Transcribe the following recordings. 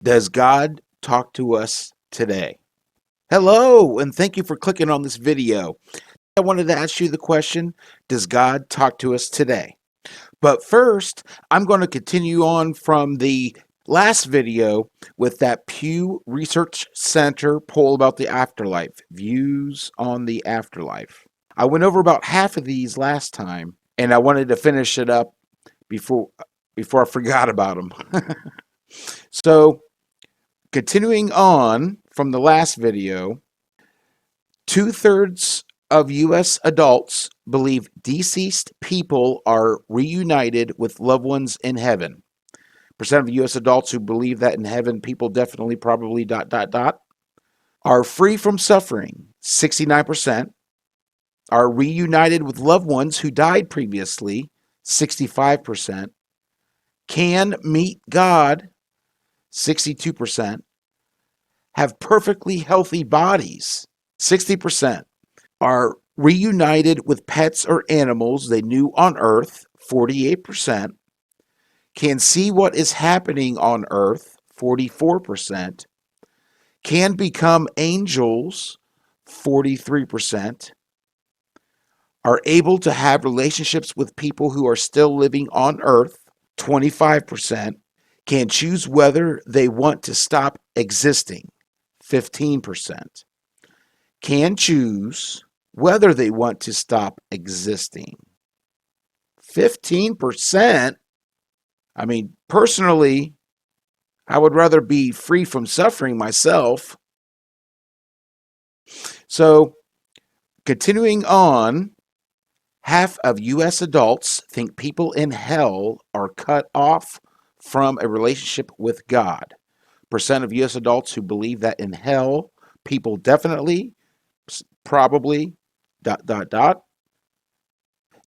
Does God talk to us today? Hello, and thank you for clicking on this video. I wanted to ask you the question, does God talk to us today? But first, I'm going to continue on from the last video with that Pew Research Center poll about the afterlife, views on the afterlife. I went over about half of these last time, and I wanted to finish it up before I forgot about them. So, continuing on from the last video, two-thirds of U.S. adults believe deceased people are reunited with loved ones in heaven. Percent of U.S. adults who believe that in heaven people definitely, probably, are free from suffering. 69% are reunited with loved ones who died previously. 65% can meet God. 62% have perfectly healthy bodies. 60% are reunited with pets or animals they knew on Earth. 48% can see what is happening on Earth. 44% can become angels. 43% are able to have relationships with people who are still living on Earth. 25% can choose whether they want to stop existing. 15% can choose whether they want to stop existing. 15%? I mean, personally, I would rather be free from suffering myself. So, continuing on, half of U.S. adults think people in hell are cut off from a relationship with God. Percent of U.S. adults who believe that in hell, people definitely, probably,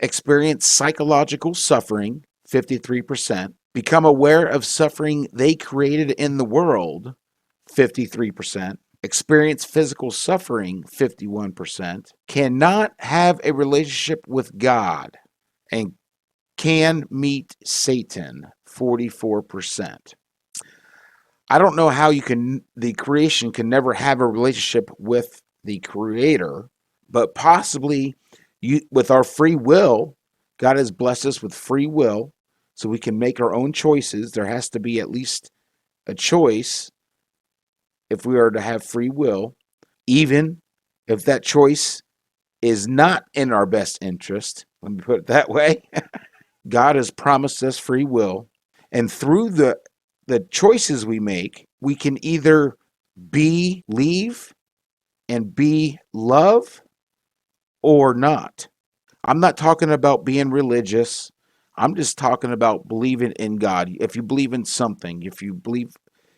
experience psychological suffering. 53%. Become aware of suffering they created in the world. 53%. Experience physical suffering. 51%. Cannot have a relationship with God and can meet Satan. 44%. I don't know how the creation can never have a relationship with the creator, but possibly with our free will, God has blessed us with free will so we can make our own choices. There has to be at least a choice if we are to have free will, even if that choice is not in our best interest. Let me put it that way. God has promised us free will, and through the choices we make, we can either believe and be love or not. I'm not talking about being religious. I'm just talking about believing in God. If you believe in something, if you believe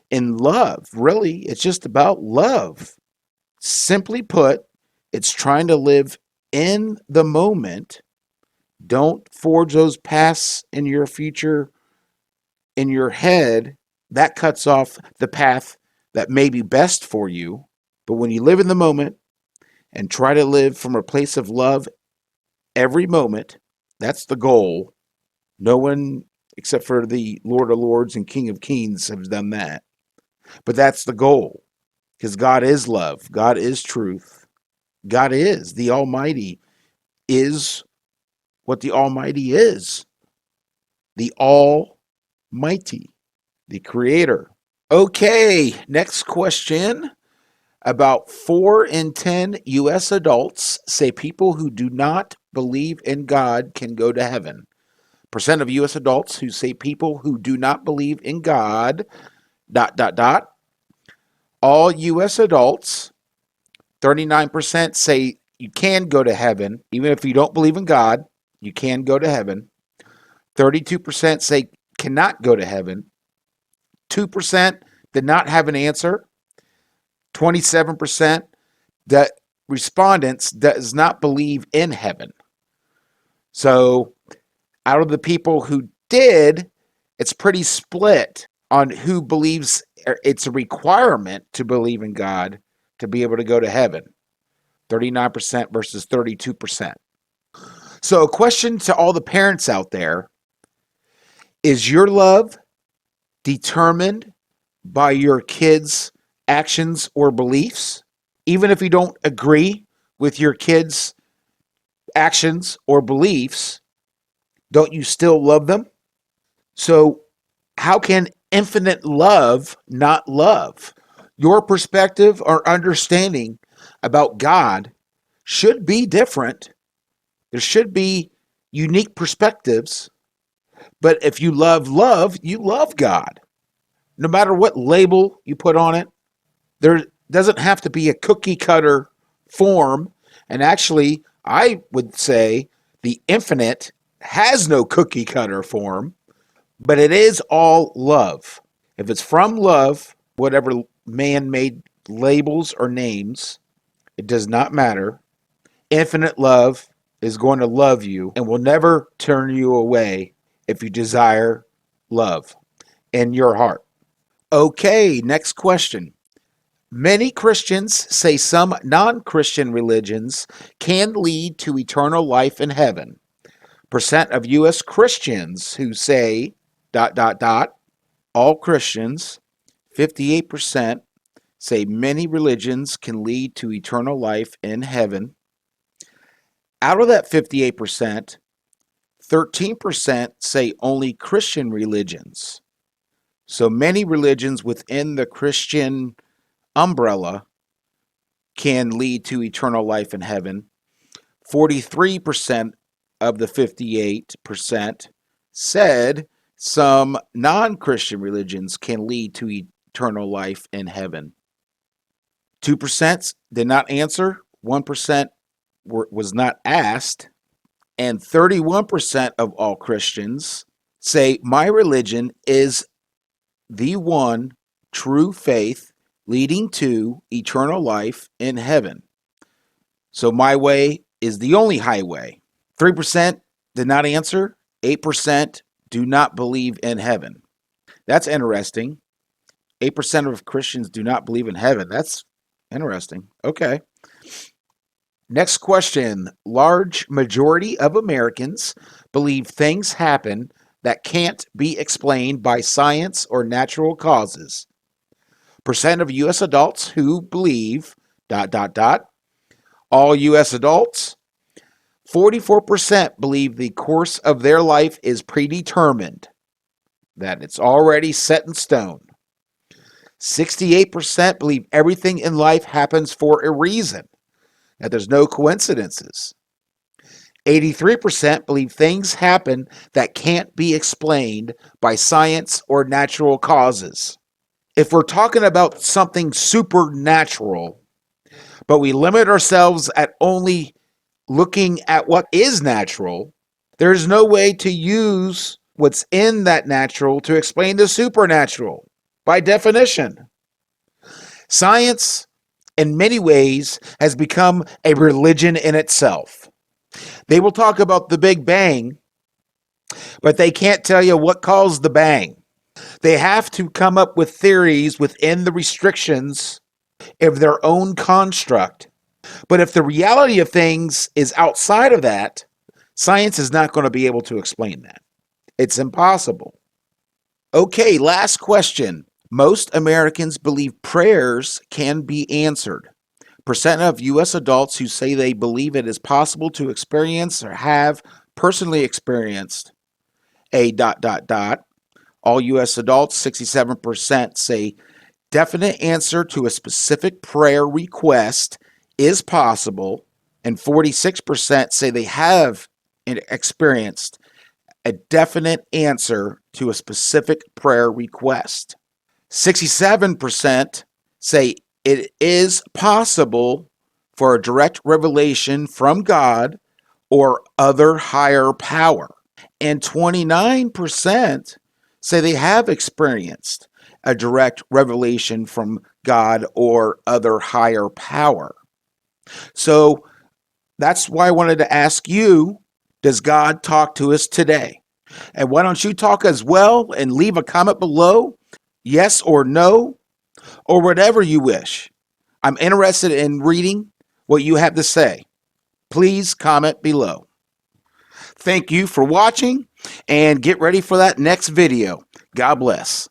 in love, really, it's just about love. Simply put, it's trying to live in the moment. Don't forge those paths in your future in your head. That cuts off the path that may be best for you. But when you live in the moment and try to live from a place of love every moment, that's the goal. No one except for the Lord of Lords and King of Kings has done that. But that's the goal because God is love. God is truth. God is the Almighty, is what the Almighty is. The Almighty, the Creator. Okay, next question. About 4 in 10 U.S. adults say people who do not believe in God can go to heaven. Percent of U.S. adults who say people who do not believe in God, all U.S. adults, 39% say you can go to heaven. Even if you don't believe in God, you can go to heaven. 32% say cannot go to heaven. 2% did not have an answer. 27% that respondents does not believe in heaven. So out of the people who did, it's pretty split on who believes it's a requirement to believe in God to be able to go to heaven. 39% versus 32%. So a question to all the parents out there, is your love determined by your kids' actions or beliefs? Even if you don't agree with your kids' actions or beliefs, don't you still love them? So, how can infinite love not love? Your perspective or understanding about God should be different. There should be unique perspectives. But if you love love, you love God. No matter what label you put on it, there doesn't have to be a cookie cutter form. And actually, I would say the infinite has no cookie cutter form, but it is all love. If it's from love, whatever man made labels or names, it does not matter. Infinite love is going to love you and will never turn you away if you desire love in your heart. Okay, next question. Many Christians say some non Christian religions can lead to eternal life in heaven. Percent of U.S. Christians who say dot dot dot, all Christians, 58% say many religions can lead to eternal life in heaven. Out of that 58%, 13% say only Christian religions. So many religions within the Christian umbrella can lead to eternal life in heaven. 43% of the 58% said some non Christian religions can lead to eternal life in heaven. 2% did not answer, 1% was not asked, and 31% of all Christians say, my religion is the one true faith leading to eternal life in heaven. So my way is the only highway. 3% did not answer, 8% do not believe in heaven. That's interesting. 8% of Christians do not believe in heaven. That's interesting. Okay. Next question. Large majority of Americans believe things happen that can't be explained by science or natural causes. Percent of U.S. adults who believe dot dot dot. All U.S. adults, 44% believe the course of their life is predetermined, that it's already set in stone. 68% believe everything in life happens for a reason, that there's no coincidences. 83% believe things happen that can't be explained by science or natural causes. If we're talking about something supernatural, but we limit ourselves at only looking at what is natural, there's no way to use what's in that natural to explain the supernatural by definition. Science, in many ways, has become a religion in itself. They will talk about the Big Bang, but they can't tell you what caused the bang. They have to come up with theories within the restrictions of their own construct. But if the reality of things is outside of that, science is not going to be able to explain that. It's impossible. Okay, last question. Most Americans believe prayers can be answered. Percent of U.S. adults who say they believe it is possible to experience or have personally experienced a dot dot dot. All U.S. adults, 67% say definite answer to a specific prayer request is possible, and 46% say they have experienced a definite answer to a specific prayer request. 67% say it is possible for a direct revelation from God or other higher power. And 29% say they have experienced a direct revelation from God or other higher power. So that's why I wanted to ask you, does God talk to us today? And why don't you talk as well and leave a comment below, yes or no, or whatever you wish. I'm interested in reading what you have to say. Please comment below. Thank you for watching and get ready for that next video. God bless.